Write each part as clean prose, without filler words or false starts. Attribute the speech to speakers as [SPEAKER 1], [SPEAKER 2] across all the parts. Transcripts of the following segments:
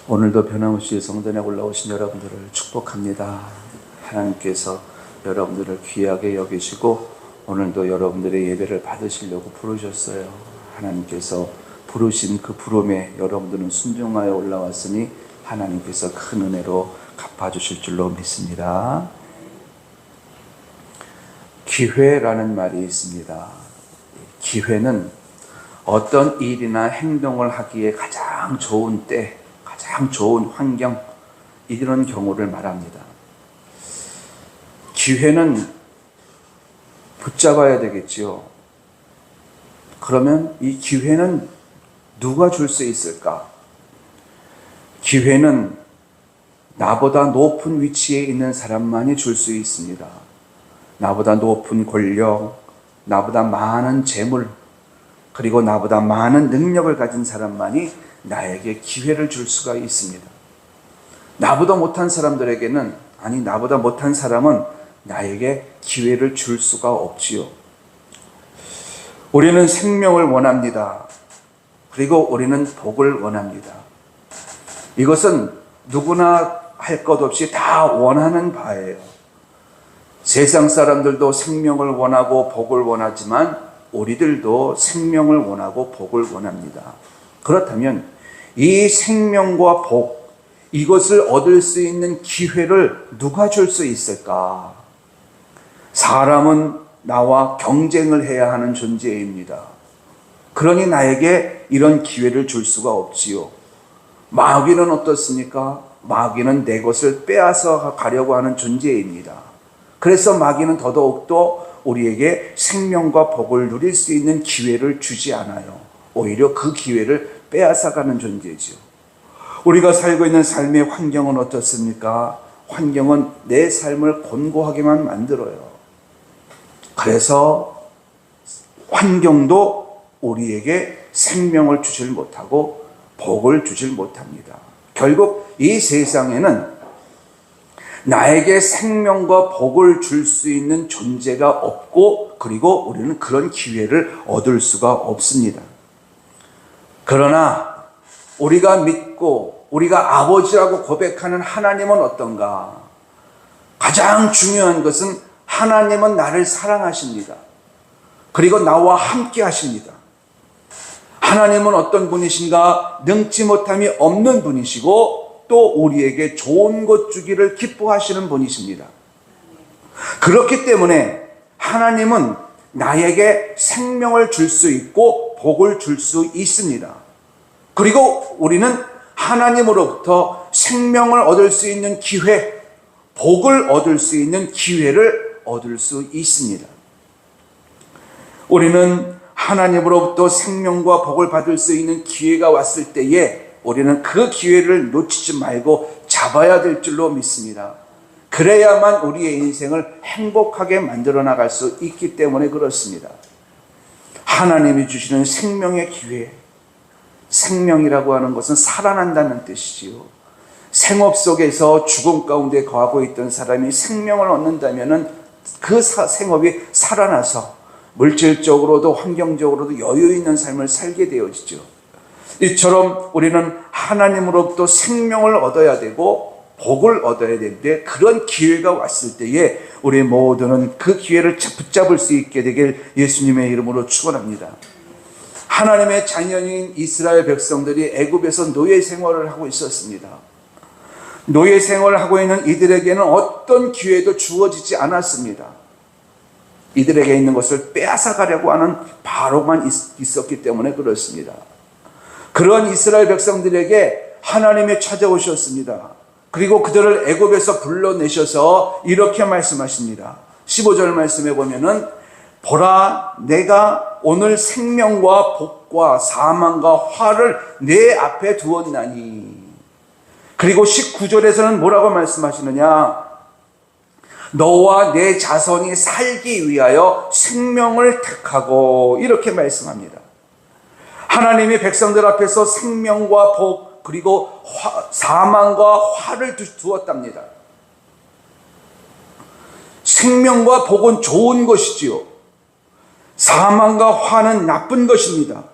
[SPEAKER 1] 오늘도 변함없이 성전에 올라오신 여러분들을 축복합니다. 하나님께서 여러분들을 귀하게 여기시고 오늘도 여러분들의 예배를 받으시려고 부르셨어요. 하나님께서 부르신 그 부름에 여러분들은 순종하여 올라왔으니 하나님께서 큰 은혜로 갚아주실 줄로 믿습니다. 기회라는 말이 있습니다. 기회는 어떤 일이나 행동을 하기에 가장 좋은 때, 가장 좋은 환경, 이런 경우를 말합니다. 기회는 붙잡아야 되겠지요. 그러면 이 기회는 누가 줄 수 있을까? 기회는 나보다 높은 위치에 있는 사람만이 줄 수 있습니다. 나보다 높은 권력, 나보다 많은 재물, 그리고 나보다 많은 능력을 가진 사람만이 나에게 기회를 줄 수가 있습니다. 나보다 못한 사람들에게는, 나보다 못한 사람은 나에게 기회를 줄 수가 없지요. 우리는 생명을 원합니다. 그리고 우리는 복을 원합니다. 이것은 누구나 할 것 없이 다 원하는 바예요. 세상 사람들도 생명을 원하고 복을 원하지만 우리들도 생명을 원하고 복을 원합니다. 그렇다면 이 생명과 복, 이것을 얻을 수 있는 기회를 누가 줄 수 있을까? 사람은 나와 경쟁을 해야 하는 존재입니다. 그러니 나에게 이런 기회를 줄 수가 없지요. 마귀는 어떻습니까? 마귀는 내 것을 빼앗아 가려고 하는 존재입니다. 그래서 마귀는 더더욱더 우리에게 생명과 복을 누릴 수 있는 기회를 주지 않아요. 오히려 그 기회를 빼앗아가는 존재죠. 우리가 살고 있는 삶의 환경은 어떻습니까? 환경은 내 삶을 곤고하게만 만들어요. 그래서 환경도 우리에게 생명을 주질 못하고 복을 주질 못합니다. 결국 이 세상에는 나에게 생명과 복을 줄 수 있는 존재가 없고, 그리고 우리는 그런 기회를 얻을 수가 없습니다. 그러나 우리가 믿고 우리가 아버지라고 고백하는 하나님은 어떤가? 가장 중요한 것은 하나님은 나를 사랑하십니다. 그리고 나와 함께 하십니다. 하나님은 어떤 분이신가? 능치 못함이 없는 분이시고 또 우리에게 좋은 것 주기를 기뻐하시는 분이십니다. 그렇기 때문에 하나님은 나에게 생명을 줄 수 있고 복을 줄 수 있습니다. 그리고 우리는 하나님으로부터 생명을 얻을 수 있는 기회, 복을 얻을 수 있는 기회를 얻을 수 있습니다. 우리는 하나님으로부터 생명과 복을 받을 수 있는 기회가 왔을 때에 우리는 그 기회를 놓치지 말고 잡아야 될 줄로 믿습니다. 그래야만 우리의 인생을 행복하게 만들어 나갈 수 있기 때문에 그렇습니다. 하나님이 주시는 생명의 기회, 생명이라고 하는 것은 살아난다는 뜻이지요. 생업 속에서 죽음 가운데 거하고 있던 사람이 생명을 얻는다면 그 생업이 살아나서 물질적으로도 환경적으로도 여유 있는 삶을 살게 되어지죠. 이처럼 우리는 하나님으로부터 생명을 얻어야 되고 복을 얻어야 되는데, 그런 기회가 왔을 때에 우리 모두는 그 기회를 붙잡을 수 있게 되길 예수님의 이름으로 축원합니다. 하나님의 자녀인 이스라엘 백성들이 애굽에서 노예 생활을 하고 있었습니다. 노예 생활을 하고 있는 이들에게는 어떤 기회도 주어지지 않았습니다. 이들에게 있는 것을 빼앗아 가려고 하는 바로만 있었기 때문에 그렇습니다. 그런 이스라엘 백성들에게 하나님이 찾아오셨습니다. 그리고 그들을 애굽에서 불러내셔서 이렇게 말씀하십니다. 15절 말씀에 보면은, 보라, 내가 오늘 생명과 복과 사망과 화를 내 앞에 두었나니. 그리고 19절에서는 뭐라고 말씀하시느냐? 너와 내 자손이 살기 위하여 생명을 택하고, 이렇게 말씀합니다. 하나님이 백성들 앞에서 생명과 복, 그리고 사망과 화를 두었답니다. 생명과 복은 좋은 것이지요. 사망과 화는 나쁜 것입니다.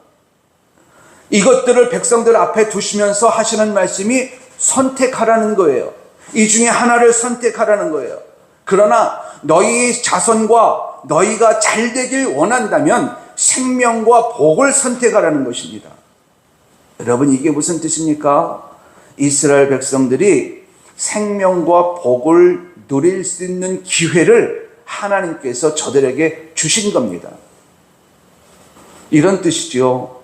[SPEAKER 1] 이것들을 백성들 앞에 두시면서 하시는 말씀이 선택하라는 거예요. 이 중에 하나를 선택하라는 거예요. 그러나 너희 자손과 너희가 잘 되길 원한다면 생명과 복을 선택하라는 것입니다. 여러분, 이게 무슨 뜻입니까? 이스라엘 백성들이 생명과 복을 누릴 수 있는 기회를 하나님께서 저들에게 주신 겁니다. 이런 뜻이죠.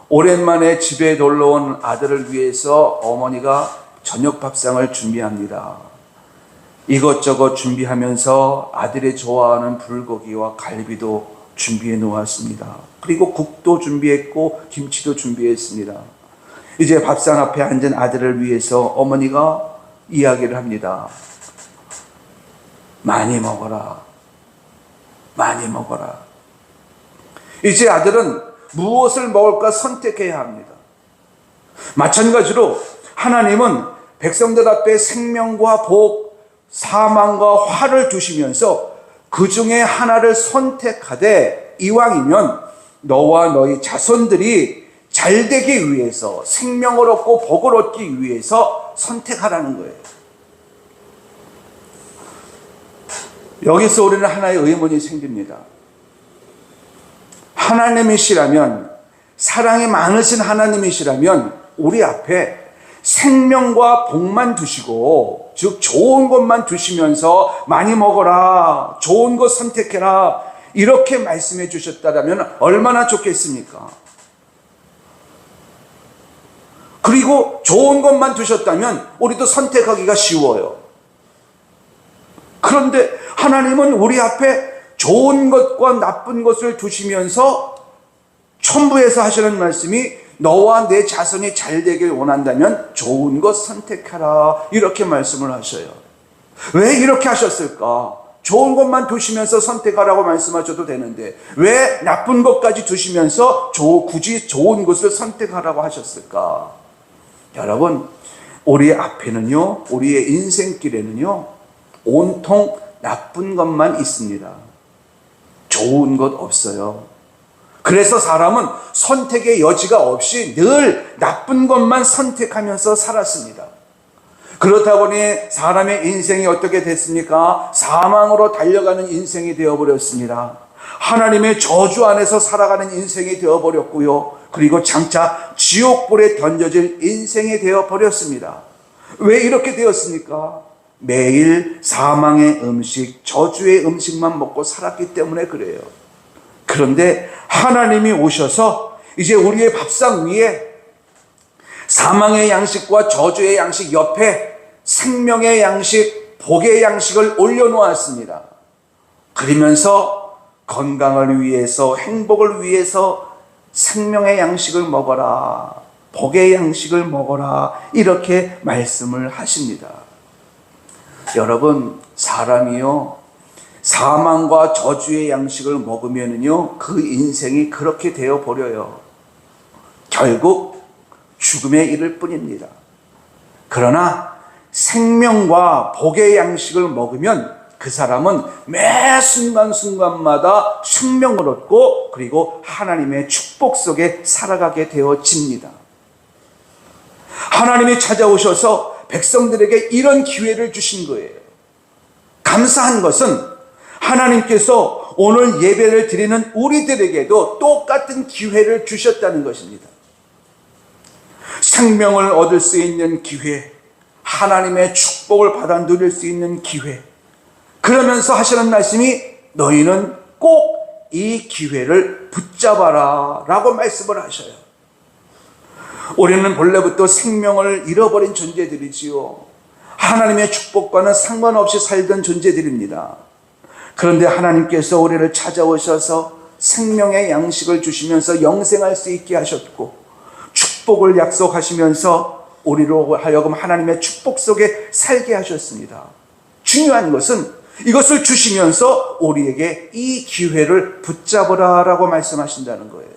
[SPEAKER 1] 오랜만에 집에 놀러온 아들을 위해서 어머니가 저녁 밥상을 준비합니다. 이것저것 준비하면서 아들이 좋아하는 불고기와 갈비도 준비해 놓았습니다. 그리고 국도 준비했고 김치도 준비했습니다. 이제 밥상 앞에 앉은 아들을 위해서 어머니가 이야기를 합니다. 많이 먹어라. 많이 먹어라. 이제 아들은 무엇을 먹을까 선택해야 합니다. 마찬가지로 하나님은 백성들 앞에 생명과 복, 사망과 화를 두시면서 그 중에 하나를 선택하되 이왕이면 너와 너희 자손들이 잘 되기 위해서, 생명을 얻고 복을 얻기 위해서 선택하라는 거예요. 여기서 우리는 하나의 의문이 생깁니다. 하나님이시라면, 사랑이 많으신 하나님이시라면 우리 앞에 생명과 복만 두시고, 즉 좋은 것만 두시면서 많이 먹어라, 좋은 것 선택해라, 이렇게 말씀해 주셨다면 얼마나 좋겠습니까? 그리고 좋은 것만 두셨다면 우리도 선택하기가 쉬워요. 그런데 하나님은 우리 앞에 좋은 것과 나쁜 것을 두시면서 첨부해서 하시는 말씀이 너와 내 자손이 잘 되길 원한다면 좋은 것 선택하라, 이렇게 말씀을 하셔요. 왜 이렇게 하셨을까? 좋은 것만 두시면서 선택하라고 말씀하셔도 되는데 왜 나쁜 것까지 두시면서 굳이 좋은 것을 선택하라고 하셨을까? 여러분, 우리 앞에는요, 우리의 인생길에는요, 온통 나쁜 것만 있습니다. 좋은 것 없어요. 그래서 사람은 선택의 여지가 없이 늘 나쁜 것만 선택하면서 살았습니다. 그렇다 보니 사람의 인생이 어떻게 됐습니까? 사망으로 달려가는 인생이 되어버렸습니다. 하나님의 저주 안에서 살아가는 인생이 되어버렸고요. 그리고 장차 지옥불에 던져질 인생이 되어버렸습니다. 왜 이렇게 되었습니까? 매일 사망의 음식, 저주의 음식만 먹고 살았기 때문에 그래요. 그런데 하나님이 오셔서 이제 우리의 밥상 위에 사망의 양식과 저주의 양식 옆에 생명의 양식, 복의 양식을 올려놓았습니다. 그러면서 건강을 위해서, 행복을 위해서 생명의 양식을 먹어라, 복의 양식을 먹어라, 이렇게 말씀을 하십니다. 여러분, 사람이요, 사망과 저주의 양식을 먹으면요, 그 인생이 그렇게 되어버려요. 결국 죽음에 이를 뿐입니다. 그러나 생명과 복의 양식을 먹으면 그 사람은 매 순간순간마다 생명을 얻고 그리고 하나님의 축복 속에 살아가게 되어집니다. 하나님이 찾아오셔서 백성들에게 이런 기회를 주신 거예요. 감사한 것은 하나님께서 오늘 예배를 드리는 우리들에게도 똑같은 기회를 주셨다는 것입니다. 생명을 얻을 수 있는 기회, 하나님의 축복을 받아 누릴 수 있는 기회. 그러면서 하시는 말씀이 너희는 꼭 이 기회를 붙잡아라 라고 말씀을 하셔요. 우리는 본래부터 생명을 잃어버린 존재들이지요. 하나님의 축복과는 상관없이 살던 존재들입니다. 그런데 하나님께서 우리를 찾아오셔서 생명의 양식을 주시면서 영생할 수 있게 하셨고 축복을 약속하시면서 우리로 하여금 하나님의 축복 속에 살게 하셨습니다. 중요한 것은 이것을 주시면서 우리에게 이 기회를 붙잡으라 라고 말씀하신다는 거예요.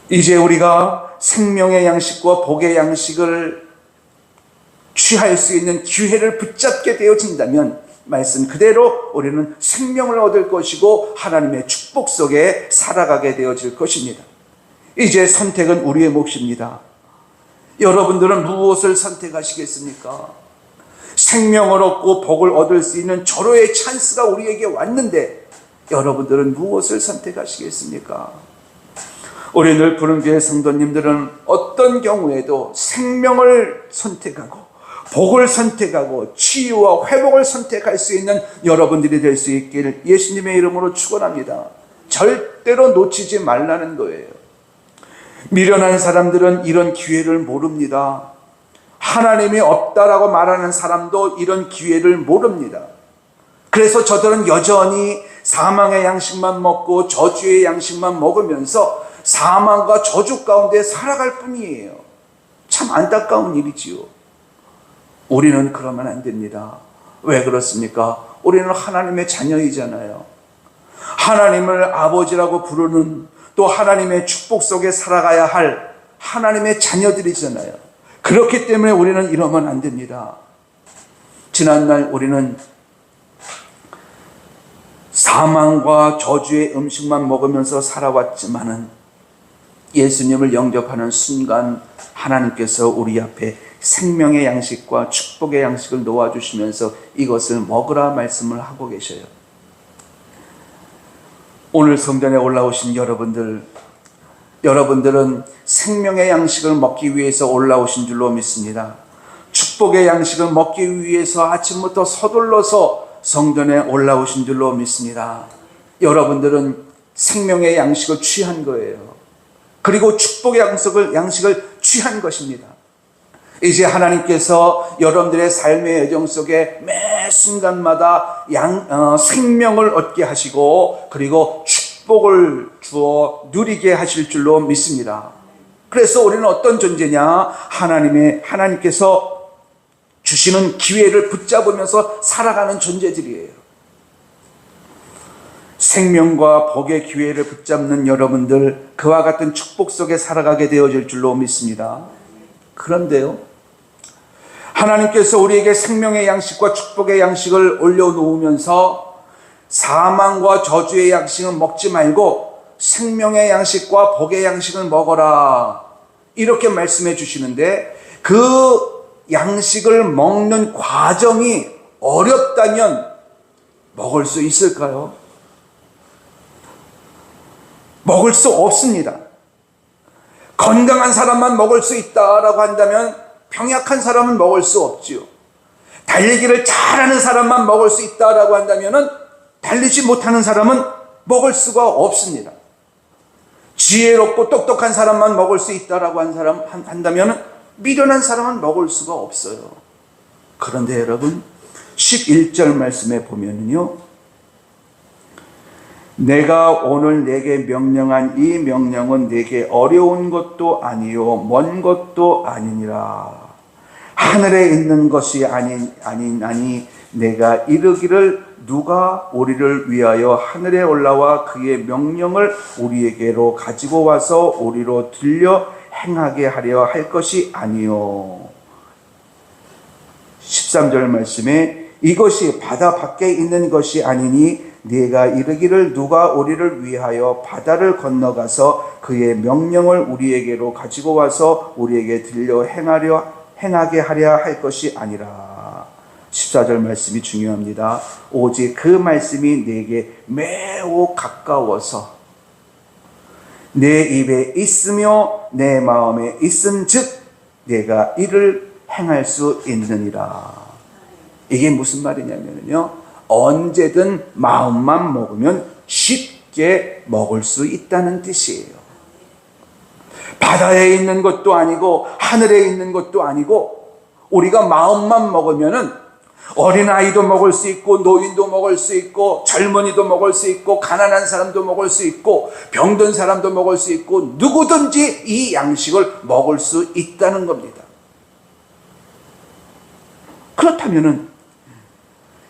[SPEAKER 1] 이제 우리가 생명의 양식과 복의 양식을 취할 수 있는 기회를 붙잡게 되어진다면 말씀 그대로 우리는 생명을 얻을 것이고 하나님의 축복 속에 살아가게 되어질 것입니다. 이제 선택은 우리의 몫입니다. 여러분들은 무엇을 선택하시겠습니까? 생명을 얻고 복을 얻을 수 있는 절호의 찬스가 우리에게 왔는데 여러분들은 무엇을 선택하시겠습니까? 우리 늘 푸른교회 성도님들은 어떤 경우에도 생명을 선택하고 복을 선택하고 치유와 회복을 선택할 수 있는 여러분들이 될 수 있기를 예수님의 이름으로 축원합니다. 절대로 놓치지 말라는 거예요. 미련한 사람들은 이런 기회를 모릅니다. 하나님이 없다라고 말하는 사람도 이런 기회를 모릅니다. 그래서 저들은 여전히 사망의 양식만 먹고 저주의 양식만 먹으면서 사망과 저주 가운데 살아갈 뿐이에요. 참 안타까운 일이지요. 우리는 그러면 안 됩니다. 왜 그렇습니까? 우리는 하나님의 자녀이잖아요. 하나님을 아버지라고 부르는, 또 하나님의 축복 속에 살아가야 할 하나님의 자녀들이잖아요. 그렇기 때문에 우리는 이러면 안 됩니다. 지난날 우리는 사망과 저주의 음식만 먹으면서 살아왔지만은 예수님을 영접하는 순간 하나님께서 우리 앞에 생명의 양식과 축복의 양식을 놓아주시면서 이것을 먹으라 말씀을 하고 계셔요. 오늘 성전에 올라오신 여러분들은 생명의 양식을 먹기 위해서 올라오신 줄로 믿습니다. 축복의 양식을 먹기 위해서 아침부터 서둘러서 성전에 올라오신 줄로 믿습니다. 여러분들은 생명의 양식을 취한 거예요. 그리고 축복의 양식을 취한 것입니다. 이제 하나님께서 여러분들의 삶의 여정 속에 매 순간마다 생명을 얻게 하시고 그리고 축복을 주어 누리게 하실 줄로 믿습니다. 그래서 우리는 어떤 존재냐? 하나님께서 주시는 기회를 붙잡으면서 살아가는 존재들이에요. 생명과 복의 기회를 붙잡는 여러분들, 그와 같은 축복 속에 살아가게 되어질 줄로 믿습니다. 그런데요, 하나님께서 우리에게 생명의 양식과 축복의 양식을 올려놓으면서 사망과 저주의 양식은 먹지 말고 생명의 양식과 복의 양식을 먹어라, 이렇게 말씀해 주시는데, 그 양식을 먹는 과정이 어렵다면 먹을 수 있을까요? 먹을 수 없습니다. 건강한 사람만 먹을 수 있다라고 한다면 병약한 사람은 먹을 수 없지요. 달리기를 잘하는 사람만 먹을 수 있다라고 한다면 달리지 못하는 사람은 먹을 수가 없습니다. 지혜롭고 똑똑한 사람만 먹을 수 있다라고 한다면 미련한 사람은 먹을 수가 없어요. 그런데 여러분, 11절 말씀에 보면요, 내가 오늘 내게 명령한 이 명령은 내게 어려운 것도 아니요 먼 것도 아니니라. 하늘에 있는 것이 아니나니 내가 이르기를 누가 우리를 위하여 하늘에 올라와 그의 명령을 우리에게로 가지고 와서 우리로 들려 행하게 하려 할 것이 아니요. 13절 말씀에 이것이 바다 밖에 있는 것이 아니니 네가 이르기를 누가 우리를 위하여 바다를 건너가서 그의 명령을 우리에게로 가지고 와서 우리에게 들려 행하게 하려 할 것이 아니라. 14절 말씀이 중요합니다. 오직 그 말씀이 내게 매우 가까워서 내 입에 있으며 내 마음에 있은즉 내가 이를 행할 수 있느니라. 이게 무슨 말이냐면요, 언제든 마음만 먹으면 쉽게 먹을 수 있다는 뜻이에요. 바다에 있는 것도 아니고 하늘에 있는 것도 아니고 우리가 마음만 먹으면은 어린아이도 먹을 수 있고 노인도 먹을 수 있고 젊은이도 먹을 수 있고 가난한 사람도 먹을 수 있고 병든 사람도 먹을 수 있고 누구든지 이 양식을 먹을 수 있다는 겁니다. 그렇다면은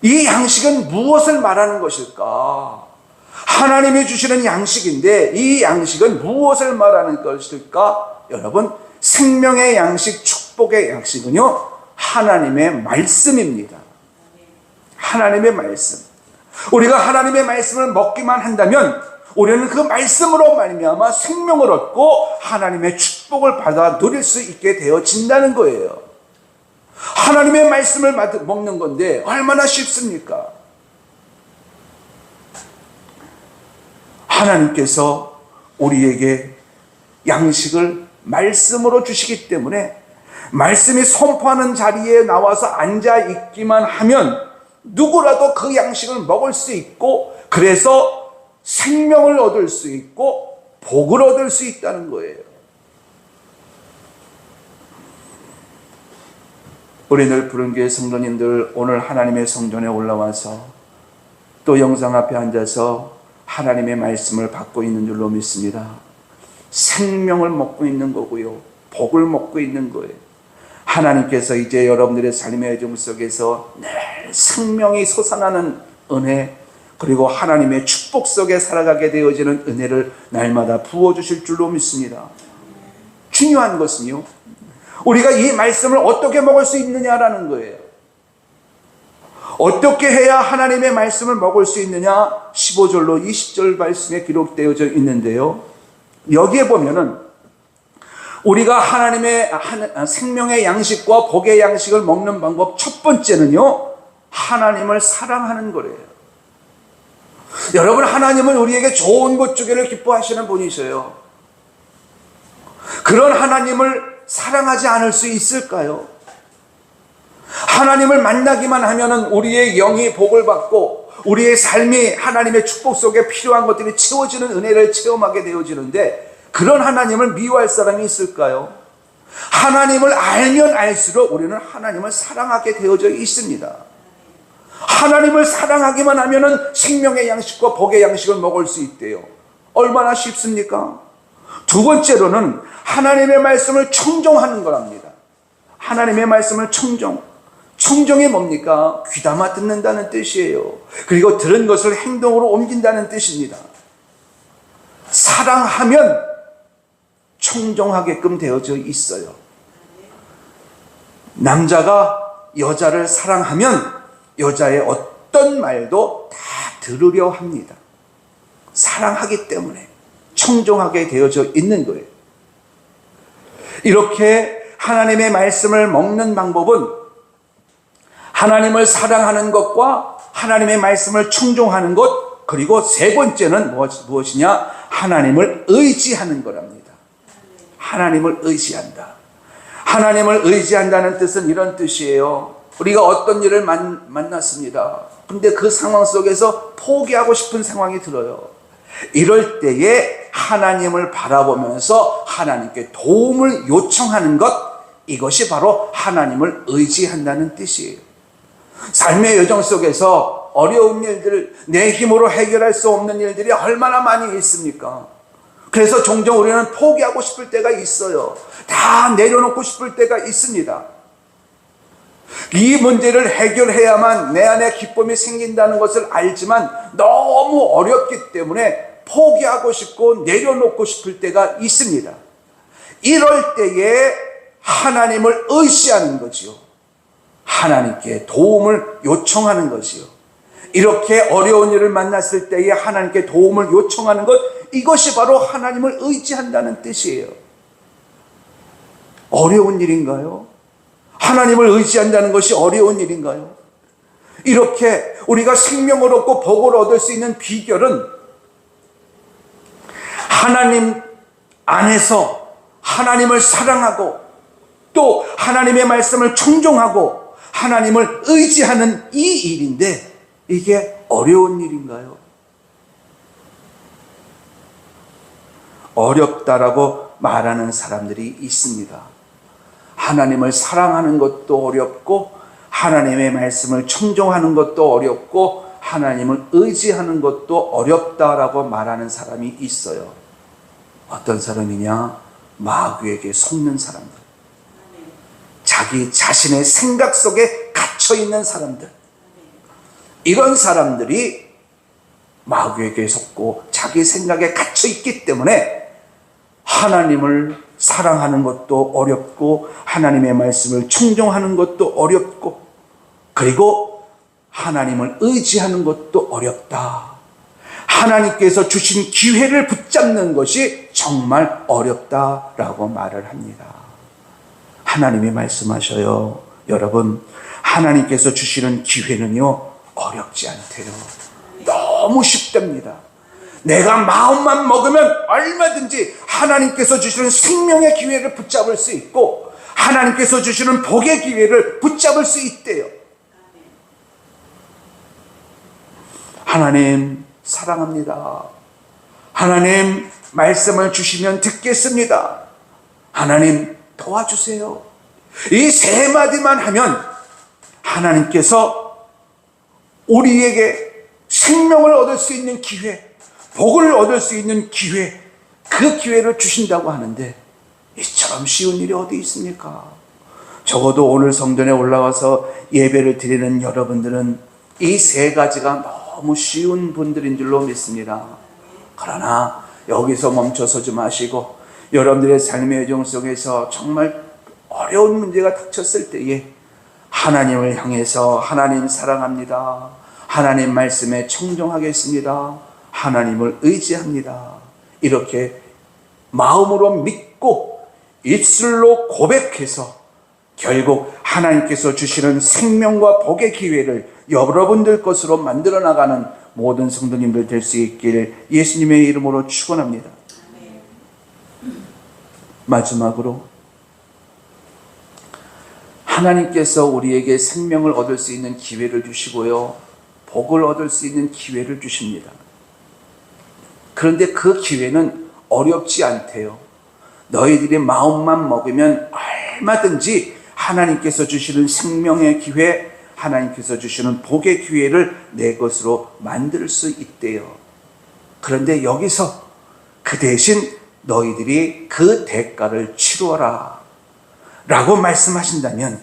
[SPEAKER 1] 이 양식은 무엇을 말하는 것일까? 하나님이 주시는 양식인데 이 양식은 무엇을 말하는 것일까? 여러분, 생명의 양식, 축복의 양식은요, 하나님의 말씀입니다. 하나님의 말씀. 우리가 하나님의 말씀을 먹기만 한다면 우리는 그 말씀으로 말미암아 생명을 얻고 하나님의 축복을 받아 누릴 수 있게 되어진다는 거예요. 하나님의 말씀을 먹는 건데 얼마나 쉽습니까? 하나님께서 우리에게 양식을 말씀으로 주시기 때문에 말씀이 선포하는 자리에 나와서 앉아 있기만 하면 누구라도 그 양식을 먹을 수 있고, 그래서 생명을 얻을 수 있고 복을 얻을 수 있다는 거예요. 우리 늘 푸른교회 성도님들, 오늘 하나님의 성전에 올라와서 또 영상 앞에 앉아서 하나님의 말씀을 받고 있는 줄로 믿습니다. 생명을 먹고 있는 거고요, 복을 먹고 있는 거예요. 하나님께서 이제 여러분들의 삶의 여정 속에서 늘 생명이 솟아나는 은혜, 그리고 하나님의 축복 속에 살아가게 되어지는 은혜를 날마다 부어주실 줄로 믿습니다. 중요한 것은요, 우리가 이 말씀을 어떻게 먹을 수 있느냐라는 거예요. 어떻게 해야 하나님의 말씀을 먹을 수 있느냐? 15절로 20절 말씀에 기록되어져 있는데요, 여기에 보면은 우리가 하나님의 생명의 양식과 복의 양식을 먹는 방법, 첫 번째는요, 하나님을 사랑하는 거래요. 여러분, 하나님은 우리에게 좋은 것 주기를 기뻐하시는 분이셔요. 그런 하나님을 사랑하지 않을 수 있을까요? 하나님을 만나기만 하면은 우리의 영이 복을 받고 우리의 삶이 하나님의 축복 속에 필요한 것들이 채워지는 은혜를 체험하게 되어지는데, 그런 하나님을 미워할 사람이 있을까요? 하나님을 알면 알수록 우리는 하나님을 사랑하게 되어져 있습니다. 하나님을 사랑하기만 하면은 생명의 양식과 복의 양식을 먹을 수 있대요. 얼마나 쉽습니까? 두 번째로는 하나님의 말씀을 청종하는 거랍니다. 하나님의 말씀을 청종이 뭡니까? 귀담아 듣는다는 뜻이에요. 그리고 들은 것을 행동으로 옮긴다는 뜻입니다. 사랑하면 청종하게끔 되어져 있어요. 남자가 여자를 사랑하면 여자의 어떤 말도 다 들으려 합니다. 사랑하기 때문에 청종하게 되어져 있는 거예요. 이렇게 하나님의 말씀을 먹는 방법은 하나님을 사랑하는 것과 하나님의 말씀을 청종하는 것, 그리고 세 번째는 무엇이냐? 하나님을 의지하는 거랍니다. 하나님을 의지한다. 하나님을 의지한다는 뜻은 이런 뜻이에요. 우리가 어떤 일을 만났습니다. 근데 그 상황 속에서 포기하고 싶은 상황이 들어요. 이럴 때에 하나님을 바라보면서 하나님께 도움을 요청하는 것, 이것이 바로 하나님을 의지한다는 뜻이에요. 삶의 여정 속에서 어려운 일들, 내 힘으로 해결할 수 없는 일들이 얼마나 많이 있습니까? 그래서 종종 우리는 포기하고 싶을 때가 있어요. 다 내려놓고 싶을 때가 있습니다. 이 문제를 해결해야만 내 안에 기쁨이 생긴다는 것을 알지만 너무 어렵기 때문에 포기하고 싶고 내려놓고 싶을 때가 있습니다. 이럴 때에 하나님을 의지하는 거지요. 하나님께 도움을 요청하는 것이요. 이렇게 어려운 일을 만났을 때에 하나님께 도움을 요청하는 것, 이것이 바로 하나님을 의지한다는 뜻이에요. 어려운 일인가요? 하나님을 의지한다는 것이 어려운 일인가요? 이렇게 우리가 생명을 얻고 복을 얻을 수 있는 비결은 하나님 안에서 하나님을 사랑하고 또 하나님의 말씀을 청종하고 하나님을 의지하는 이 일인데, 이게 어려운 일인가요? 어렵다라고 말하는 사람들이 있습니다. 하나님을 사랑하는 것도 어렵고 하나님의 말씀을 청종하는 것도 어렵고 하나님을 의지하는 것도 어렵다라고 말하는 사람이 있어요. 어떤 사람이냐? 마귀에게 속는 사람들, 자기 자신의 생각 속에 갇혀있는 사람들, 이런 사람들이 마귀에게 속고 자기 생각에 갇혀있기 때문에 하나님을 사랑하는 것도 어렵고 하나님의 말씀을 청종하는 것도 어렵고 그리고 하나님을 의지하는 것도 어렵다. 하나님께서 주신 기회를 붙잡는 것이 정말 어렵다라고 말을 합니다. 하나님이 말씀하셔요. 여러분, 하나님께서 주시는 기회는요, 어렵지 않대요. 너무 쉽답니다. 내가 마음만 먹으면 얼마든지 하나님께서 주시는 생명의 기회를 붙잡을 수 있고 하나님께서 주시는 복의 기회를 붙잡을 수 있대요. 하나님 사랑합니다. 하나님 말씀을 주시면 듣겠습니다. 하나님 도와주세요. 이 세 마디만 하면 하나님께서 우리에게 생명을 얻을 수 있는 기회, 복을 얻을 수 있는 기회, 그 기회를 주신다고 하는데 이처럼 쉬운 일이 어디 있습니까? 적어도 오늘 성전에 올라와서 예배를 드리는 여러분들은 이 세 가지가 너무 쉬운 분들인 줄로 믿습니다. 그러나 여기서 멈춰서지 마시고 여러분들의 삶의 여정 속에서 정말 어려운 문제가 닥쳤을 때에 하나님을 향해서 하나님 사랑합니다. 하나님 말씀에 청종하겠습니다. 하나님을 의지합니다. 이렇게 마음으로 믿고 입술로 고백해서 결국 하나님께서 주시는 생명과 복의 기회를 여러분들 것으로 만들어 나가는 모든 성도님들 될 수 있길 예수님의 이름으로 축원합니다. 마지막으로 하나님께서 우리에게 생명을 얻을 수 있는 기회를 주시고요, 복을 얻을 수 있는 기회를 주십니다. 그런데 그 기회는 어렵지 않대요. 너희들이 마음만 먹으면 얼마든지 하나님께서 주시는 생명의 기회, 하나님께서 주시는 복의 기회를 내 것으로 만들 수 있대요. 그런데 여기서 그 대신 너희들이 그 대가를 치루어라 라고 말씀하신다면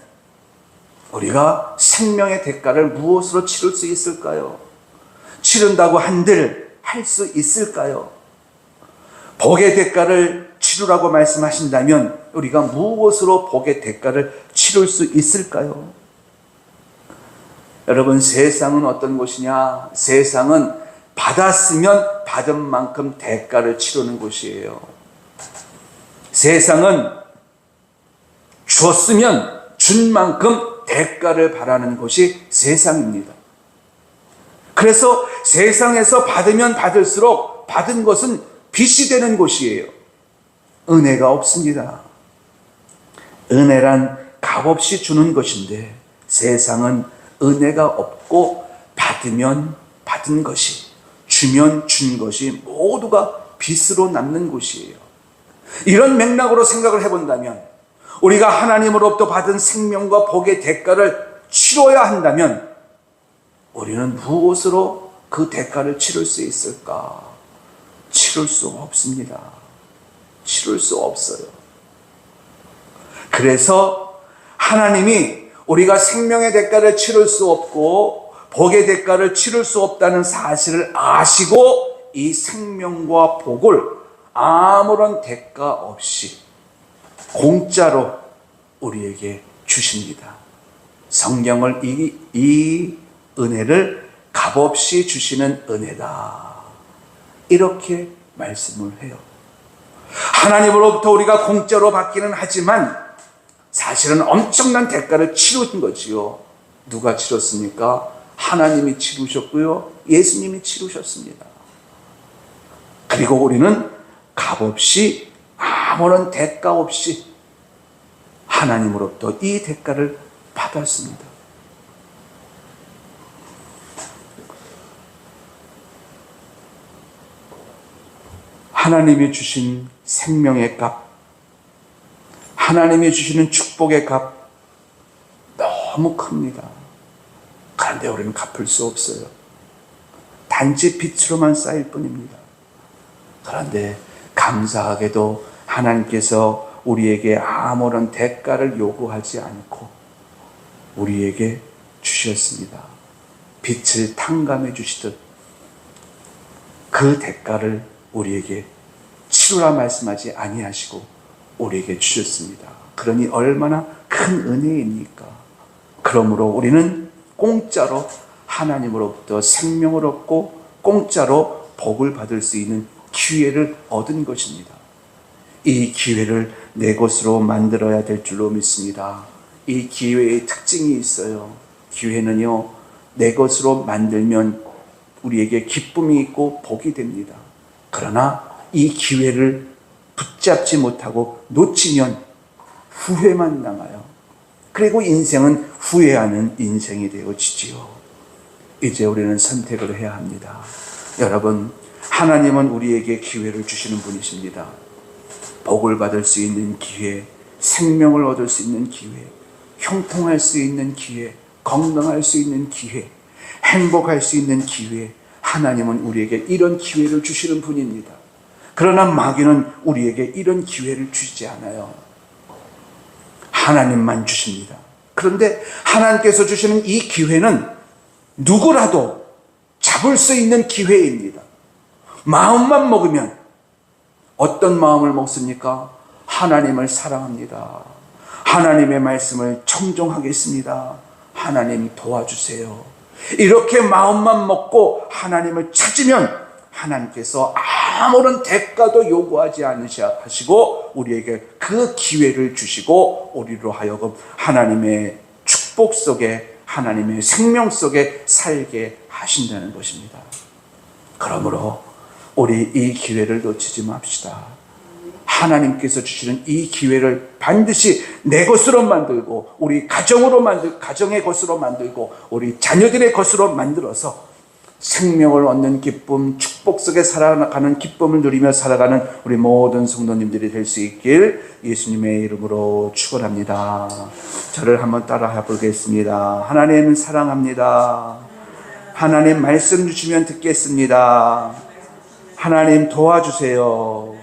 [SPEAKER 1] 우리가 생명의 대가를 무엇으로 치룰 수 있을까요? 치른다고 한들 할 수 있을까요? 복의 대가를 치루라고 말씀하신다면 우리가 무엇으로 복의 대가를 치룰 수 있을까요? 여러분, 세상은 어떤 곳이냐? 세상은 받았으면 받은 만큼 대가를 치르는 곳이에요. 세상은 줬으면 준 만큼 대가를 바라는 곳이 세상입니다. 그래서 세상에서 받으면 받을수록 받은 것은 빚이 되는 곳이에요. 은혜가 없습니다. 은혜란 값없이 주는 것인데 세상은 은혜가 없고 받으면 받은 것이, 주면 준 것이 모두가 빚으로 남는 곳이에요. 이런 맥락으로 생각을 해본다면 우리가 하나님으로부터 받은 생명과 복의 대가를 치러야 한다면 우리는 무엇으로 그 대가를 치를 수 있을까? 치를 수 없습니다. 치를 수 없어요. 그래서 하나님이 우리가 생명의 대가를 치를 수 없고 복의 대가를 치를 수 없다는 사실을 아시고 이 생명과 복을 아무런 대가 없이 공짜로 우리에게 주십니다. 성경을 이 은혜를 값없이 주시는 은혜다, 이렇게 말씀을 해요. 하나님으로부터 우리가 공짜로 받기는 하지만 사실은 엄청난 대가를 치르신 거지요. 누가 치렀습니까? 하나님이 치르셨고요, 예수님이 치르셨습니다. 그리고 우리는 값없이 아무런 대가 없이 하나님으로부터 이 대가를 받았습니다. 하나님이 주신 생명의 값, 하나님이 주시는 축복의 값 너무 큽니다. 그런데 우리는 갚을 수 없어요. 단지 빛으로만 쌓일 뿐입니다. 그런데 감사하게도 하나님께서 우리에게 아무런 대가를 요구하지 않고 우리에게 주셨습니다. 빛을 탕감해 주시듯 그 대가를 우리에게 치루라 말씀하지 아니하시고 우리에게 주셨습니다. 그러니 얼마나 큰 은혜입니까? 그러므로 우리는 공짜로 하나님으로부터 생명을 얻고 공짜로 복을 받을 수 있는 기회를 얻은 것입니다. 이 기회를 내 것으로 만들어야 될 줄로 믿습니다. 이 기회의 특징이 있어요. 기회는요, 내 것으로 만들면 우리에게 기쁨이 있고 복이 됩니다. 그러나 이 기회를 붙잡지 못하고 놓치면 후회만 남아요. 그리고 인생은 후회하는 인생이 되어지지요. 이제 우리는 선택을 해야 합니다. 여러분, 하나님은 우리에게 기회를 주시는 분이십니다. 복을 받을 수 있는 기회, 생명을 얻을 수 있는 기회, 형통할 수 있는 기회, 건강할 수 있는 기회, 행복할 수 있는 기회, 하나님은 우리에게 이런 기회를 주시는 분입니다. 그러나 마귀는 우리에게 이런 기회를 주지 않아요. 하나님만 주십니다. 그런데 하나님께서 주시는 이 기회는 누구라도 잡을 수 있는 기회입니다. 마음만 먹으면, 어떤 마음을 먹습니까? 하나님을 사랑합니다. 하나님의 말씀을 청종하겠습니다. 하나님 도와주세요. 이렇게 마음만 먹고 하나님을 찾으면 하나님께서 아무런 대가도 요구하지 않으시고 우리에게 그 기회를 주시고 우리로 하여금 하나님의 축복 속에, 하나님의 생명 속에 살게 하신다는 것입니다. 그러므로 우리 이 기회를 놓치지 맙시다. 하나님께서 주시는 이 기회를 반드시 내 것으로 만들고, 우리 가정의 것으로 만들고, 우리 자녀들의 것으로 만들어서 생명을 얻는 기쁨, 축복 속에 살아가는 기쁨을 누리며 살아가는 우리 모든 성도님들이 될 수 있길 예수님의 이름으로 축원합니다. 저를 한번 따라해 보겠습니다. 하나님 사랑합니다. 하나님 말씀 주시면 듣겠습니다. 하나님 도와주세요.